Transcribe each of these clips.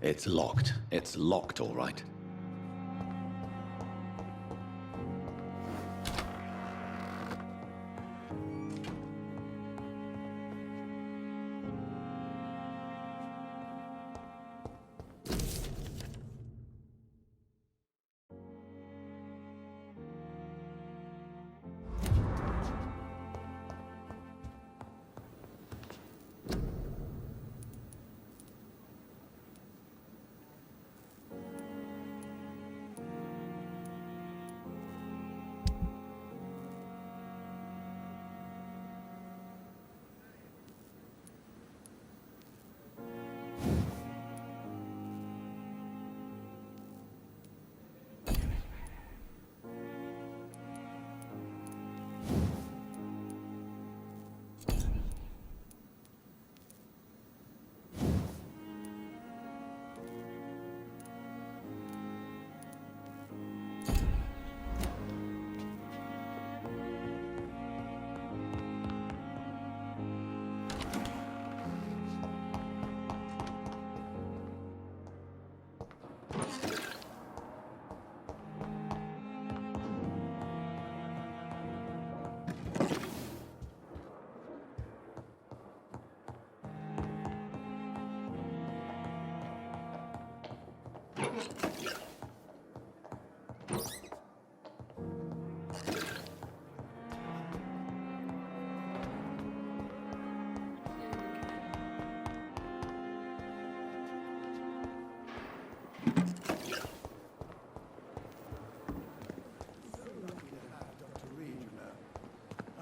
It's locked. It's locked, all right.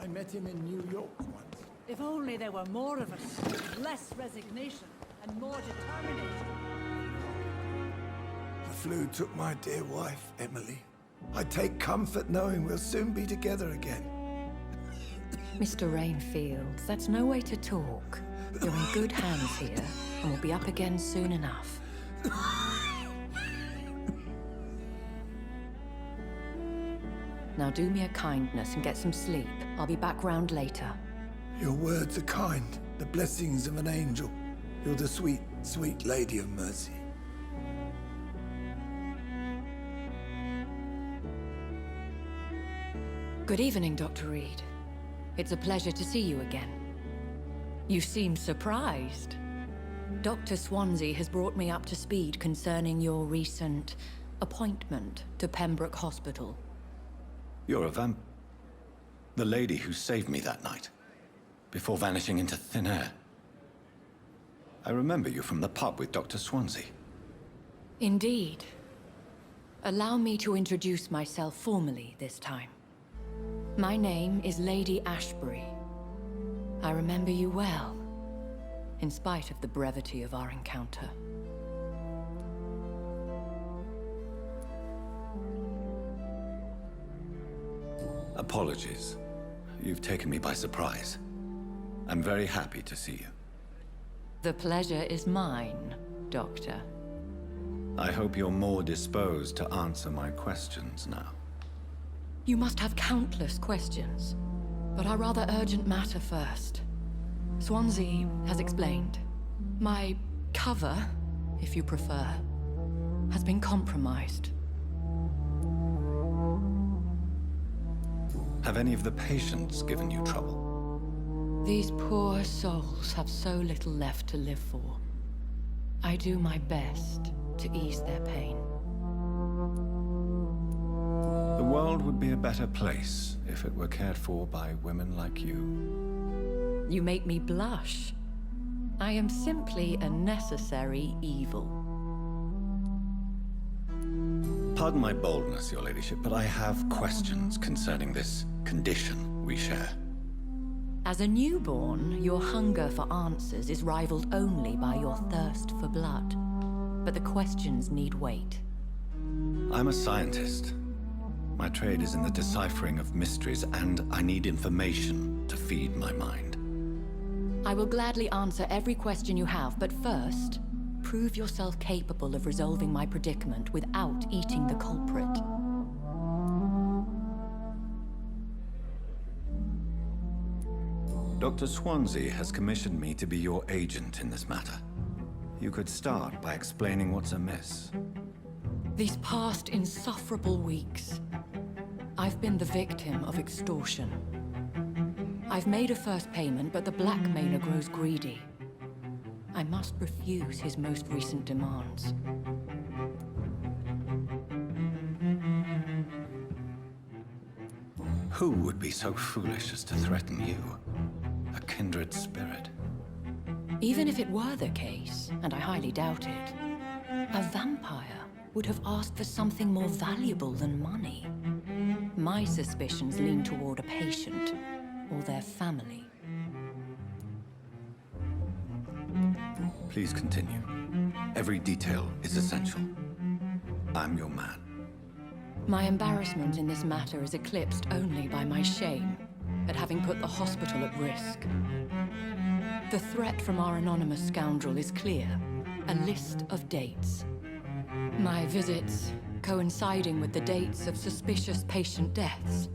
I met him in New York once. If only there were more of us, less resignation and more determination. The flu took my dear wife, Emily. I take comfort knowing we'll soon be together again. Mr. Rainfield, that's no way to talk. You're in good hands here, and we'll be up again soon enough. Now do me a kindness and get some sleep. I'll be back round later. Your words are kind, the blessings of an angel. You're the sweet, sweet Lady of Mercy. Good evening, Dr. Reed. It's a pleasure to see you again. You seem surprised. Dr. Swansea has brought me up to speed concerning your recent appointment to Pembroke Hospital. You're a the lady who saved me that night, before vanishing into thin air. I remember you from the pub with Dr. Swansea. Indeed. Allow me to introduce myself formally this time. My name is Lady Ashbury. I remember you well, in spite of the brevity of our encounter. Apologies. You've taken me by surprise. I'm very happy to see you. The pleasure is mine, Doctor. I hope you're more disposed to answer my questions now. You must have countless questions, but our rather urgent matter first. Swansea has explained. My cover, if you prefer, has been compromised. Have any of the patients given you trouble? These poor souls have so little left to live for. I do my best to ease their pain. The world would be a better place if it were cared for by women like you. You make me blush. I am simply a necessary evil. Pardon my boldness, Your Ladyship, but I have questions concerning this condition we share. As a newborn, your hunger for answers is rivaled only by your thirst for blood. But the questions need wait. I'm a scientist. My trade is in the deciphering of mysteries, and I need information to feed my mind. I will gladly answer every question you have, but first, prove yourself capable of resolving my predicament without eating the culprit. Dr. Swansea has commissioned me to be your agent in this matter. You could start by explaining what's amiss. These past insufferable weeks, I've been the victim of extortion. I've made a first payment, but the blackmailer grows greedy. I must refuse his most recent demands. Who would be so foolish as to threaten you? A kindred spirit. Even if it were the case, and I highly doubt it, a vampire would have asked for something more valuable than money. My suspicions lean toward a patient or their family. Please continue. Every detail is essential. I'm your man. My embarrassment in this matter is eclipsed only by my shame at having put the hospital at risk. The threat from our anonymous scoundrel is clear. A list of dates. My visits coinciding with the dates of suspicious patient deaths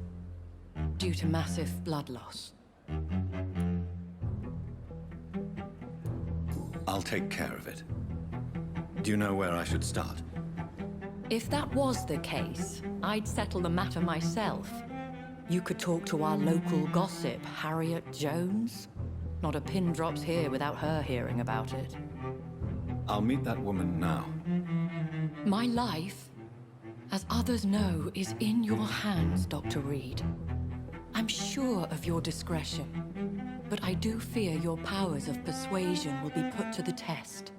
due to massive blood loss. I'll take care of it. Do you know where I should start? If that was the case, I'd settle the matter myself. You could talk to our local gossip, Harriet Jones. Not a pin drops here without her hearing about it. I'll meet that woman now. My life, as others know, is in your hands, Dr. Reed. I'm sure of your discretion, but I do fear your powers of persuasion will be put to the test.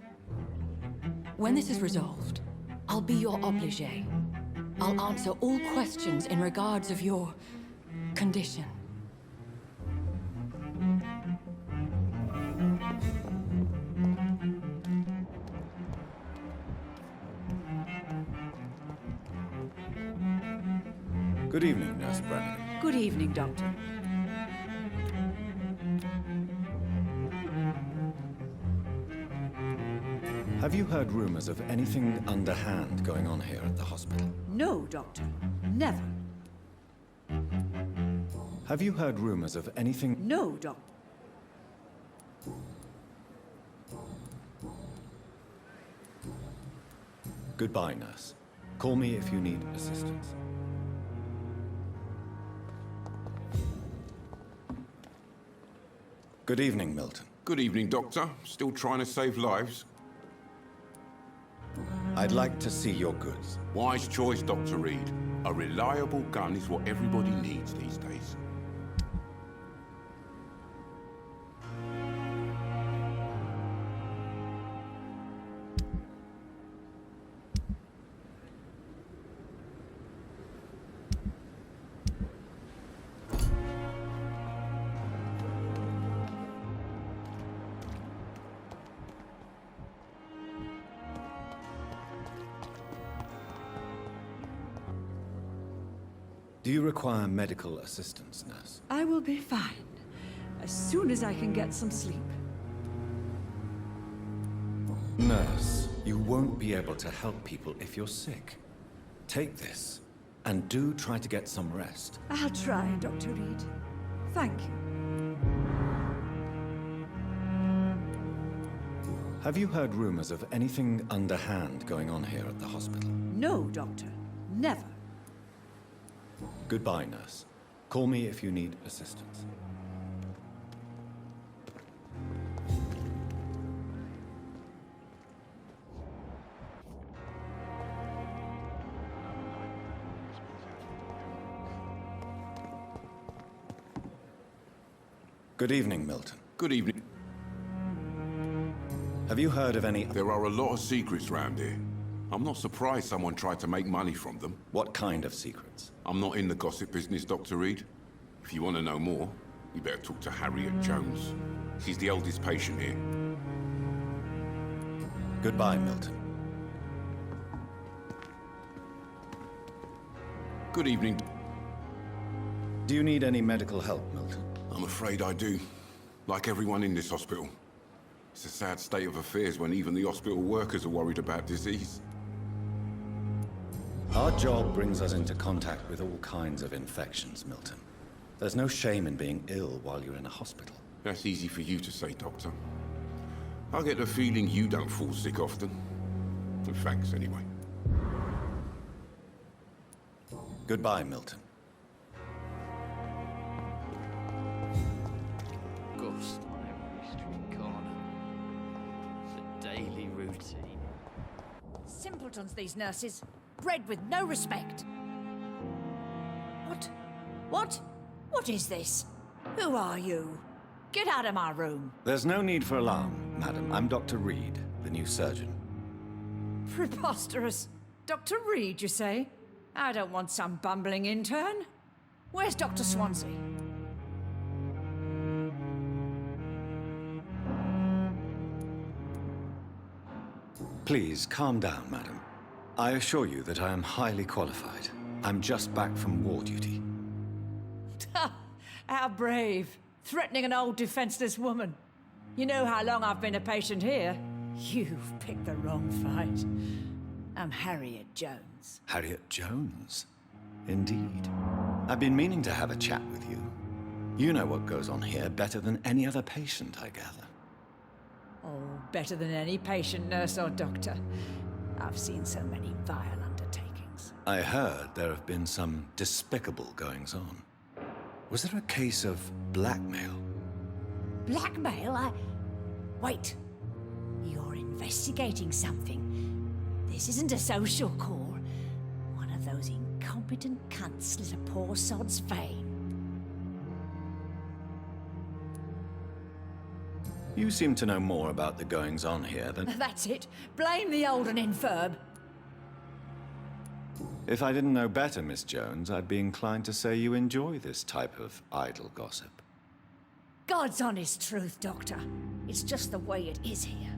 When this is resolved, I'll be your obligé. I'll answer all questions in regards of your condition. Good evening, Nurse Brannigan. Good evening, Doctor. Have you heard rumors of anything underhand going on here at the hospital? No, Doctor. Never. Have you heard rumors of anything... No, Doctor. Goodbye, nurse. Call me if you need assistance. Good evening, Milton. Good evening, Doctor. Still trying to save lives? I'd like to see your goods. Wise choice, Dr. Reed. A reliable gun is what everybody needs these days. Do you require medical assistance, nurse? I will be fine. As soon as I can get some sleep. Nurse, you won't be able to help people if you're sick. Take this, and do try to get some rest. I'll try, Dr. Reed. Thank you. Have you heard rumors of anything underhand going on here at the hospital? No, Doctor. Never. Goodbye, nurse. Call me if you need assistance. Good evening, Milton. Good evening. Have you heard of any... There are a lot of secrets round here. I'm not surprised someone tried to make money from them. What kind of secrets? I'm not in the gossip business, Dr. Reed. If you want to know more, you better talk to Harriet Jones. She's the oldest patient here. Goodbye, Milton. Good evening. Do you need any medical help, Milton? I'm afraid I do. Like everyone in this hospital. It's a sad state of affairs when even the hospital workers are worried about disease. Our job brings us into contact with all kinds of infections, Milton. There's no shame in being ill while you're in a hospital. That's easy for you to say, Doctor. I get the feeling you don't fall sick often. Well, thanks, anyway. Goodbye, Milton. Ghost on every street corner. It's a daily routine. Simpletons, these nurses. Bred with no respect. What is this? Who are you? Get out of my room. There's no need for alarm, madam. I'm Dr. Reed, the new surgeon. Preposterous. Dr. Reed, you say? I don't want some bumbling intern. Where's Dr. Swansea? Please, calm down, madam. I assure you that I am highly qualified. I'm just back from war duty. How brave. Threatening an old defenseless woman. You know how long I've been a patient here? You've picked the wrong fight. I'm Harriet Jones. Harriet Jones? Indeed. I've been meaning to have a chat with you. You know what goes on here better than any other patient, I gather. Oh, better than any patient, nurse or doctor. I've seen so many vile undertakings. I heard there have been some despicable goings-on. Was there a case of blackmail? Blackmail? Wait. You're investigating something. This isn't a social call. One of those incompetent cunts slit a poor sod's vein. You seem to know more about the goings-on here than... That's it. Blame the old and infirm. If I didn't know better, Miss Jones, I'd be inclined to say you enjoy this type of idle gossip. God's honest truth, Doctor. It's just the way it is here.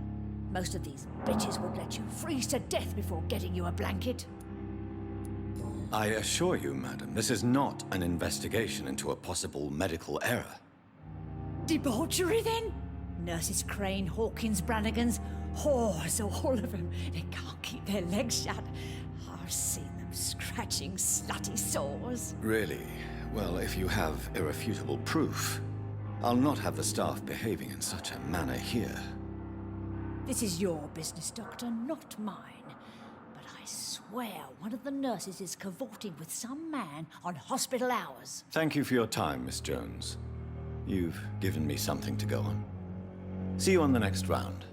Most of these bitches would let you freeze to death before getting you a blanket. I assure you, madam, this is not an investigation into a possible medical error. Debauchery, then? Nurses Crane, Hawkins, Brannigans, whores, all of them. They can't keep their legs shut. I've seen them scratching slutty sores. Really? Well, if you have irrefutable proof, I'll not have the staff behaving in such a manner here. This is your business, Doctor, not mine. But I swear one of the nurses is cavorting with some man on hospital hours. Thank you for your time, Miss Jones. You've given me something to go on. See you on the next round.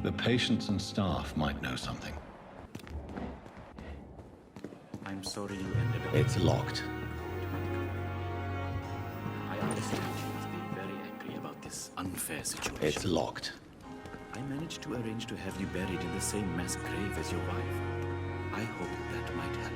The patients and staff might know something. I'm sorry you ended up... It's locked. I understand you must be very angry about this unfair situation. It's locked. I managed to arrange to have you buried in the same mass grave as your wife. I hope that might help.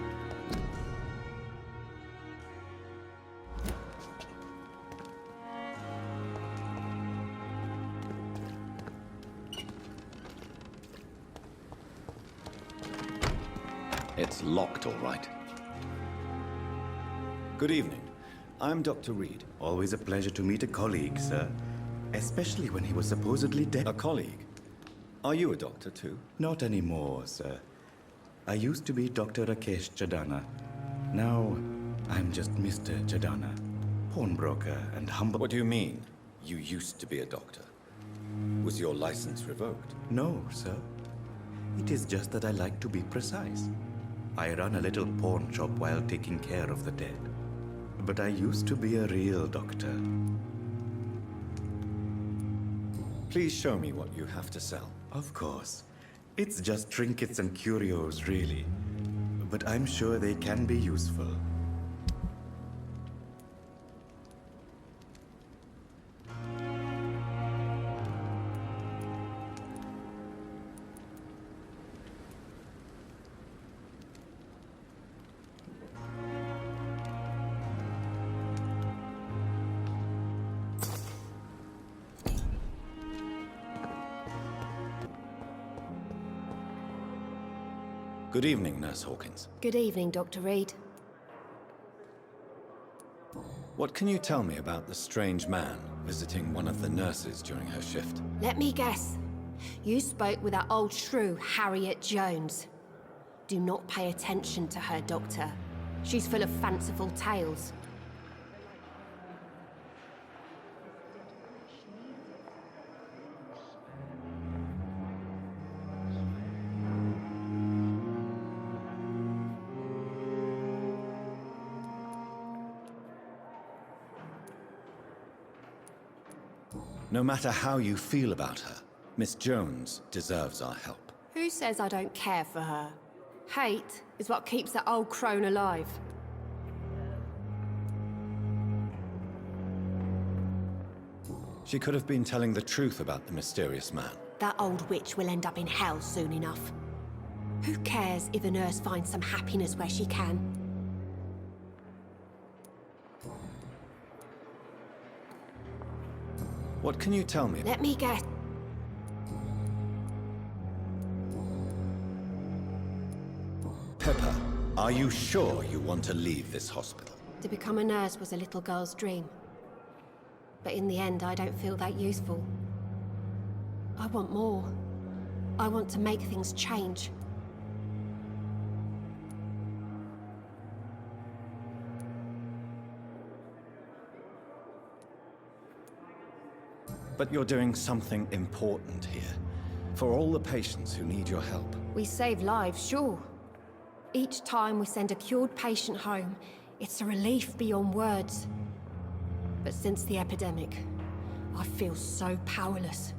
It's locked, all right. Good evening. I'm Dr. Reed. Always a pleasure to meet a colleague, sir. Especially when he was supposedly dead. A colleague? Are you a doctor, too? Not anymore, sir. I used to be Dr. Rakesh Chadana. Now, I'm just Mr. Chadana. Pawnbroker and humble... What do you mean, you used to be a doctor? Was your license revoked? No, sir. It is just that I like to be precise. I run a little pawn shop while taking care of the dead. But I used to be a real doctor. Please show me what you have to sell. Of course. It's just trinkets and curios, really. But I'm sure they can be useful. Good evening, Nurse Hawkins. Good evening, Dr. Reed. What can you tell me about the strange man visiting one of the nurses during her shift? Let me guess. You spoke with that old shrew, Harriet Jones. Do not pay attention to her, Doctor. She's full of fanciful tales. No matter how you feel about her, Miss Jones deserves our help. Who says I don't care for her? Hate is what keeps that old crone alive. She could have been telling the truth about the mysterious man. That old witch will end up in hell soon enough. Who cares if a nurse finds some happiness where she can? What can you tell me? Let me guess. Pepper, are you sure you want to leave this hospital? To become a nurse was a little girl's dream. But in the end, I don't feel that useful. I want more. I want to make things change. But you're doing something important here. For all the patients who need your help. We save lives, sure. Each time we send a cured patient home, it's a relief beyond words. But since the epidemic, I feel so powerless.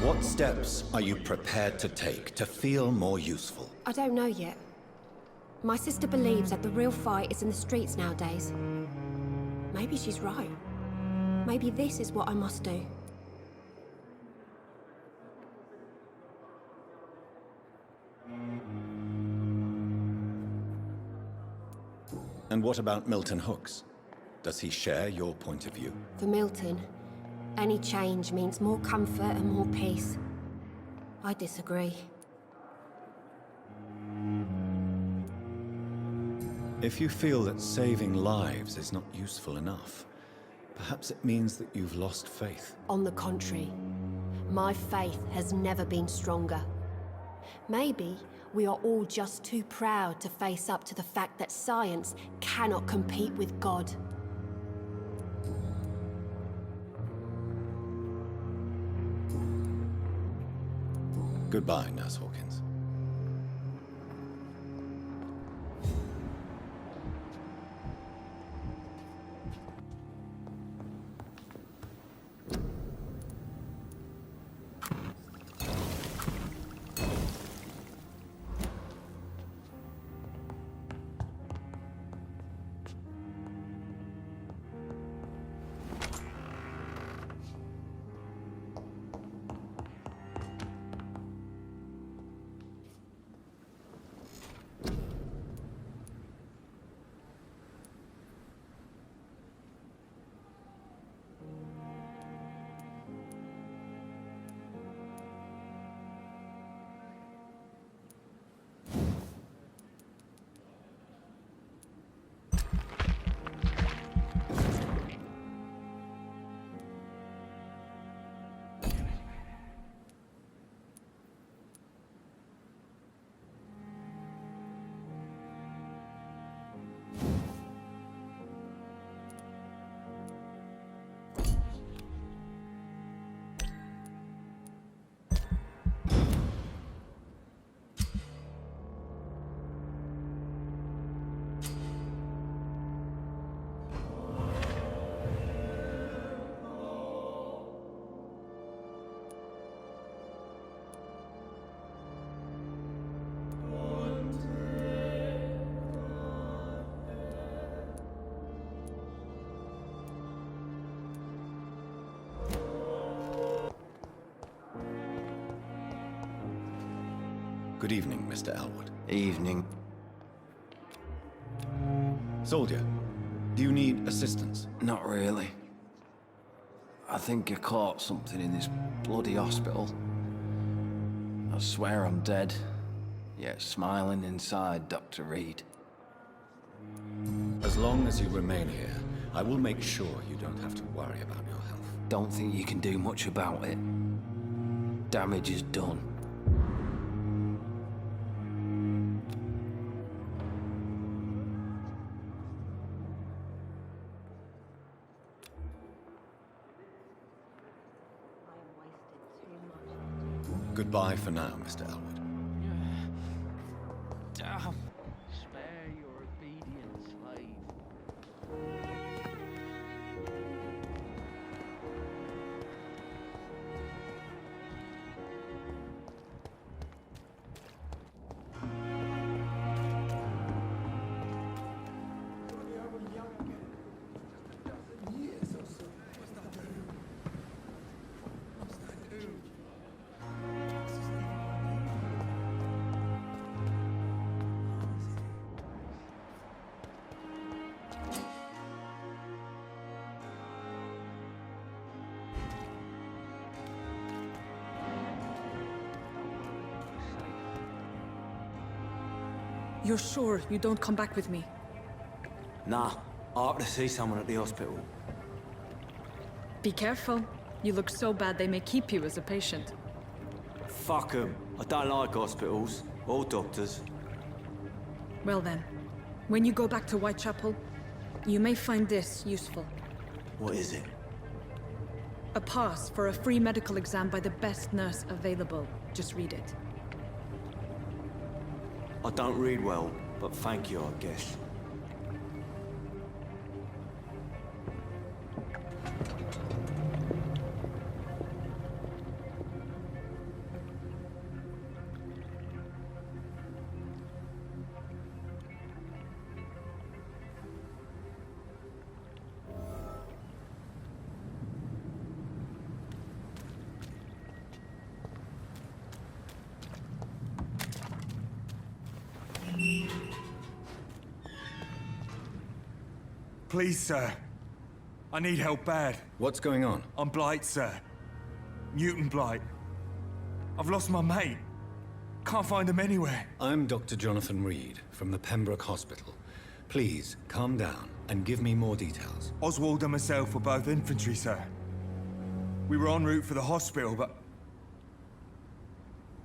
What steps are you prepared to take to feel more useful? I don't know yet. My sister believes that the real fight is in the streets nowadays. Maybe she's right. Maybe this is what I must do. And what about Milton Hooks? Does he share your point of view? For Milton, any change means more comfort and more peace. I disagree. If you feel that saving lives is not useful enough, perhaps it means that you've lost faith. On the contrary, my faith has never been stronger. Maybe we are all just too proud to face up to the fact that science cannot compete with God. Goodbye, Nurse Hawkins. Good evening, Mr. Elwood. Evening. Soldier, do you need assistance? Not really. I think I caught something in this bloody hospital. I swear I'm dead, yet smiling inside, Dr. Reed. As long as you remain here, I will make sure you don't have to worry about your health. Don't think you can do much about it. Damage is done. Goodbye for now, Mr. Elwood. Damn. Spare your obedient slave. You're sure you don't come back with me? Nah, I ought to see someone at the hospital. Be careful. You look so bad they may keep you as a patient. Fuck 'em. I don't like hospitals or doctors. Well then, when you go back to Whitechapel, you may find this useful. What is it? A pass for a free medical exam by the best nurse available. Just read it. I don't read well, but thank you, I guess. Please, sir. I need help bad. What's going on? I'm Blight, sir. Newton Blight. I've lost my mate. Can't find him anywhere. I'm Dr. Jonathan Reed from the Pembroke Hospital. Please, calm down and give me more details. Oswald and myself were both infantry, sir. We were en route for the hospital, but...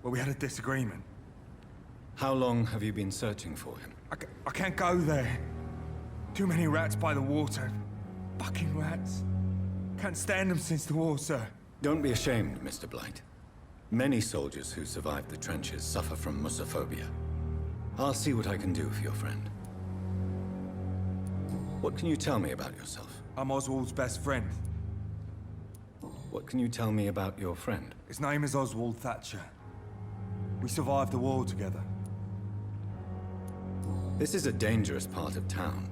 well, we had a disagreement. How long have you been searching for him? I can't go there. Too many rats by the water. Fucking rats. Can't stand them since the war, sir. Don't be ashamed, Mr. Blight. Many soldiers who survived the trenches suffer from musophobia. I'll see what I can do for your friend. What can you tell me about yourself? I'm Oswald's best friend. What can you tell me about your friend? His name is Oswald Thatcher. We survived the war together. This is a dangerous part of town.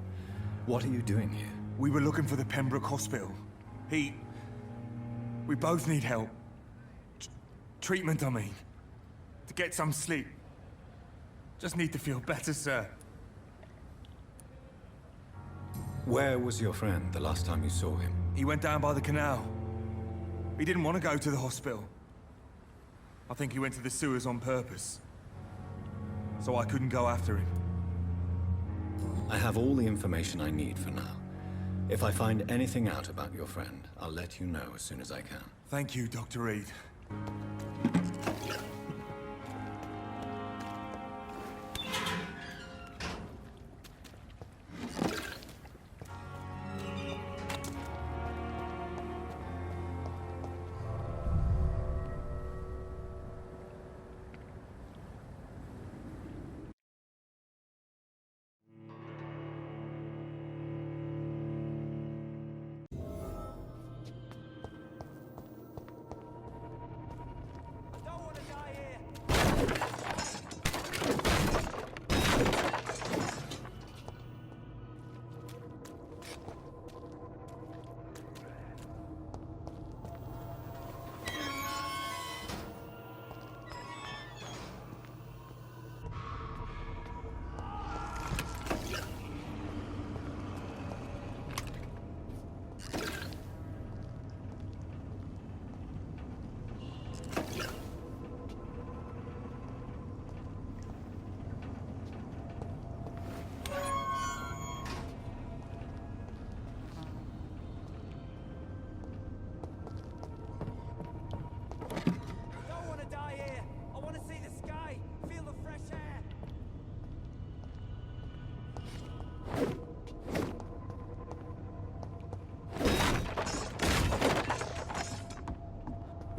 What are you doing here? We were looking for the Pembroke Hospital. We both need help. Treatment, I mean. To get some sleep. Just need to feel better, sir. Where was your friend the last time you saw him? He went down by the canal. He didn't want to go to the hospital. I think he went to the sewers on purpose. So I couldn't go after him. I have all the information I need for now. If I find anything out about your friend, I'll let you know as soon as I can. Thank you, Dr. Reed.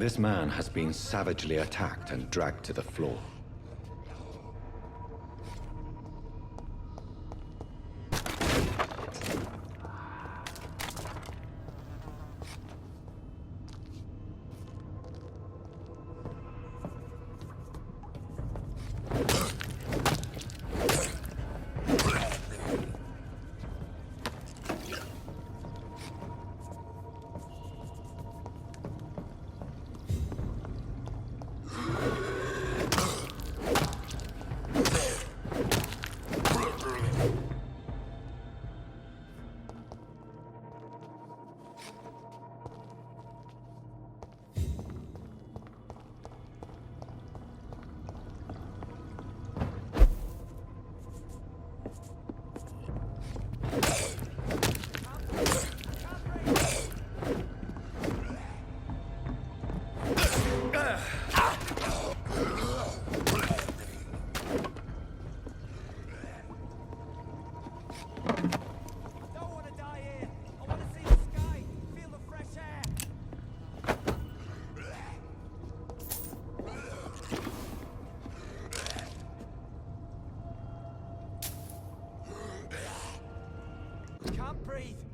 This man has been savagely attacked and dragged to the floor.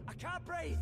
I can't breathe!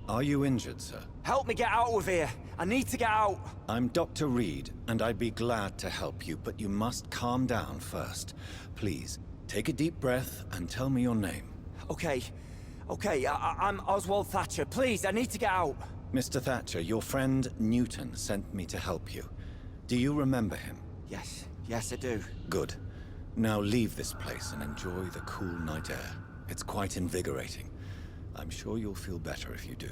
Are you injured, sir? Help me get out of here! I need to get out! I'm Dr. Reed, and I'd be glad to help you, but you must calm down first. Please, take a deep breath and tell me your name. Okay. I'm Oswald Thatcher. Please, I need to get out! Mr. Thatcher, your friend Newton sent me to help you. Do you remember him? Yes, I do. Good. Now leave this place and enjoy the cool night air. It's quite invigorating. I'm sure you'll feel better if you do.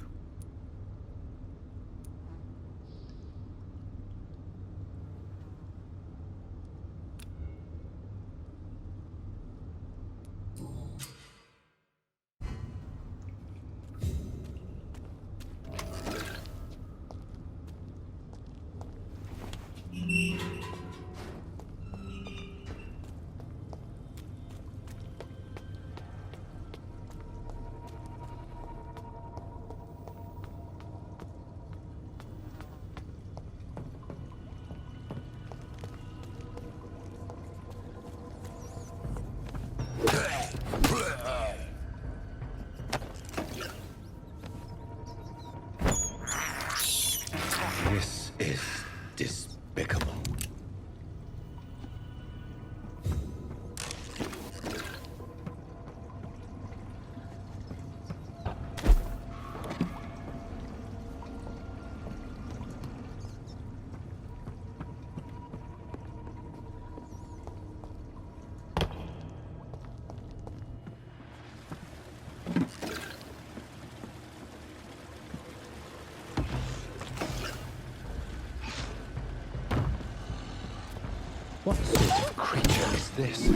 this?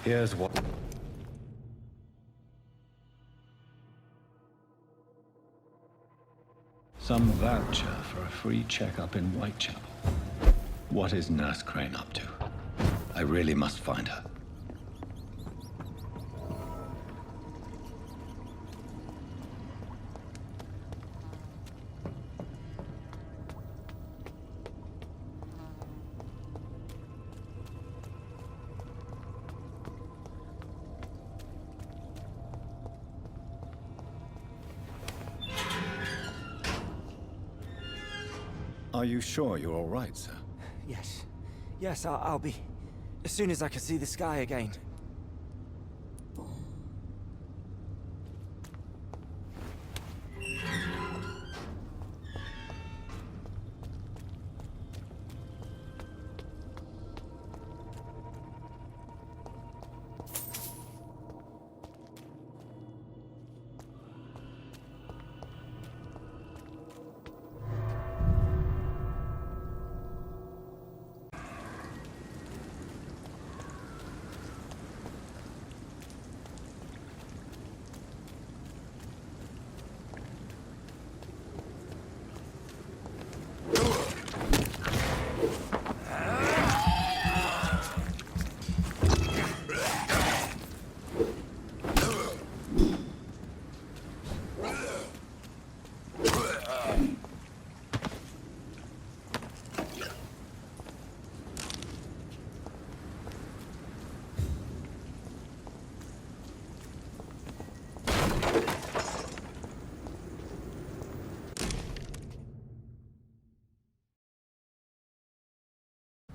Here's what... Some voucher for a free checkup in Whitechapel. What is Nurse Crane up to? I really must find her. Are you sure you're all right, sir? Yes. Yes, I'll be. As soon as I can see the sky again.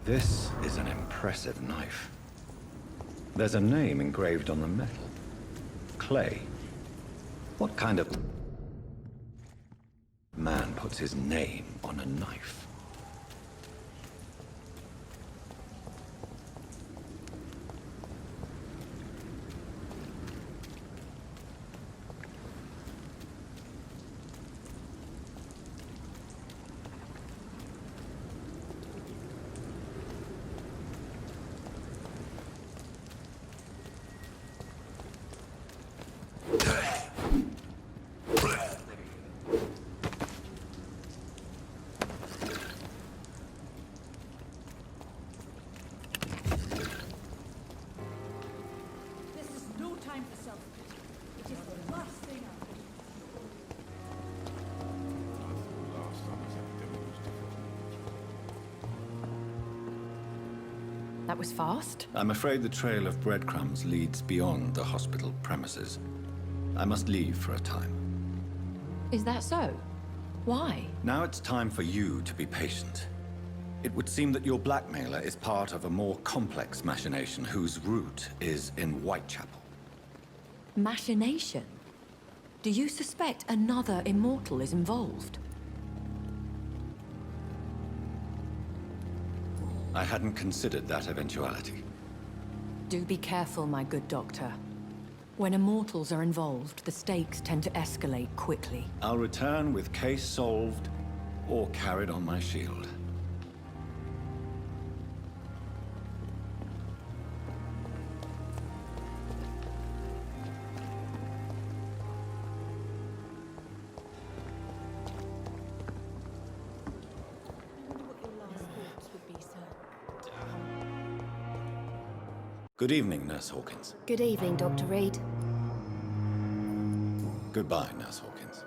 This is an impressive knife. There's a name engraved on the metal. Clay. What kind of man puts his name on a knife? That was fast. I'm afraid the trail of breadcrumbs leads beyond the hospital premises. I must leave for a time. Is that so? Why? Now it's time for you to be patient. It would seem that your blackmailer is part of a more complex machination whose root is in Whitechapel. Machination? Do you suspect another immortal is involved? I hadn't considered that eventuality. Do be careful, my good doctor. When immortals are involved, the stakes tend to escalate quickly. I'll return with case solved or carried on my shield. Good evening, Nurse Hawkins. Good evening, Dr. Reed. Goodbye, Nurse Hawkins.